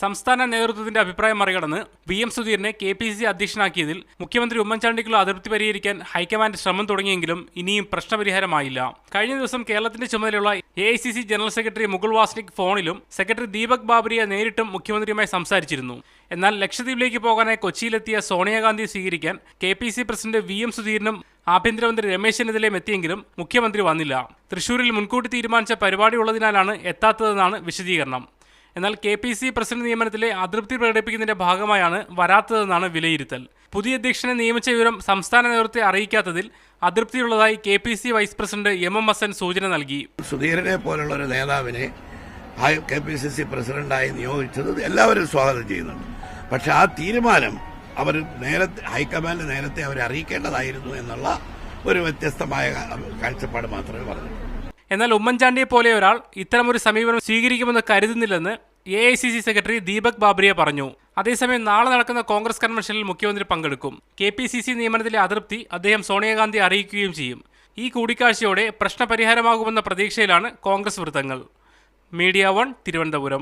സംസ്ഥാന നേതൃത്വത്തിന്റെ അഭിപ്രായം മറികടന്ന് VM സുധീരനെ KPCC അധ്യക്ഷനാക്കിയതിൽ മുഖ്യമന്ത്രി ഉമ്മൻചാണ്ടിക്കുള്ള അതൃപ്തി പരിഹരിക്കാൻ ഹൈക്കമാൻഡ് ശ്രമം തുടങ്ങിയെങ്കിലും ഇനിയും പ്രശ്നപരിഹാരമായില്ല. കഴിഞ്ഞ ദിവസം കേരളത്തിന്റെ ചുമതലയുള്ള AICC general secretary Mukul Wasnik ഫോണിലും സെക്രട്ടറി ദീപക് ബാബറിയെ നേരിട്ടും മുഖ്യമന്ത്രിയുമായി സംസാരിച്ചിരുന്നു. എന്നാൽ ലക്ഷദ്വീപിലേക്ക് പോകാനായി കൊച്ചിയിലെത്തിയ സോണിയാഗാന്ധിയെ സ്വീകരിക്കാൻ KPCC പ്രസിഡന്റ് VM സുധീരനും ആഭ്യന്തരമന്ത്രി രമേശ് ചെന്നിത്തലയും എത്തിയെങ്കിലും മുഖ്യമന്ത്രി വന്നില്ല. തൃശൂരിൽ മുൻകൂട്ടി തീരുമാനിച്ച പരിപാടി ഉള്ളതിനാലാണ് എത്താത്തതെന്നാണ് വിശദീകരണം. എന്നാൽ KPCC പ്രസിഡന്റ് നിയമനത്തിലെ അതൃപ്തി പ്രകടിപ്പിക്കുന്നതിന്റെ ഭാഗമായാണ് വരാത്തതെന്നാണ് വിലയിരുത്തൽ. പുതിയ അധ്യക്ഷനെ നിയമിച്ച വിവരം സംസ്ഥാന നേതൃത്വത്തെ അറിയിക്കാത്തതിൽ അതൃപ്തിയുള്ളതായി KPCC vice president MM Hassan സൂചന നൽകി. സുധീരനെ പോലുള്ള ഒരു നേതാവിനെ KPCC പ്രസിഡന്റായി നിയോഗിച്ചത് എല്ലാവരും സ്വാഗതം ചെയ്യുന്നുണ്ട്. പക്ഷെ ആ തീരുമാനം അവർ ഹൈക്കമാൻഡ് നേരത്തെ അവരെ അറിയിക്കേണ്ടതായിരുന്നു എന്നുള്ള ഒരു വ്യത്യസ്തമായ കാഴ്ചപ്പാട് മാത്രമേ പറഞ്ഞു. എന്നാൽ ഉമ്മൻചാണ്ടിയെ പോലെ ഒരാൾ ഇത്തരമൊരു സമീപനം സ്വീകരിക്കുമെന്ന് കരുതുന്നില്ലെന്ന് AICC സെക്രട്ടറി ദീപക് ബാബറിയെ പറഞ്ഞു. അതേസമയം നാളെ നടക്കുന്ന കോൺഗ്രസ് കൺവെൻഷനിൽ മുഖ്യമന്ത്രി പങ്കെടുക്കും. KPCC നിയമനത്തിലെ അതൃപ്തി അദ്ദേഹം സോണിയാഗാന്ധി അറിയിക്കുകയും ചെയ്യും. ഈ കൂടിക്കാഴ്ചയോടെ പ്രശ്നപരിഹാരമാകുമെന്ന പ്രതീക്ഷയിലാണ് കോൺഗ്രസ് വൃത്തങ്ങൾ. മീഡിയ 1 തിരുവനന്തപുരം.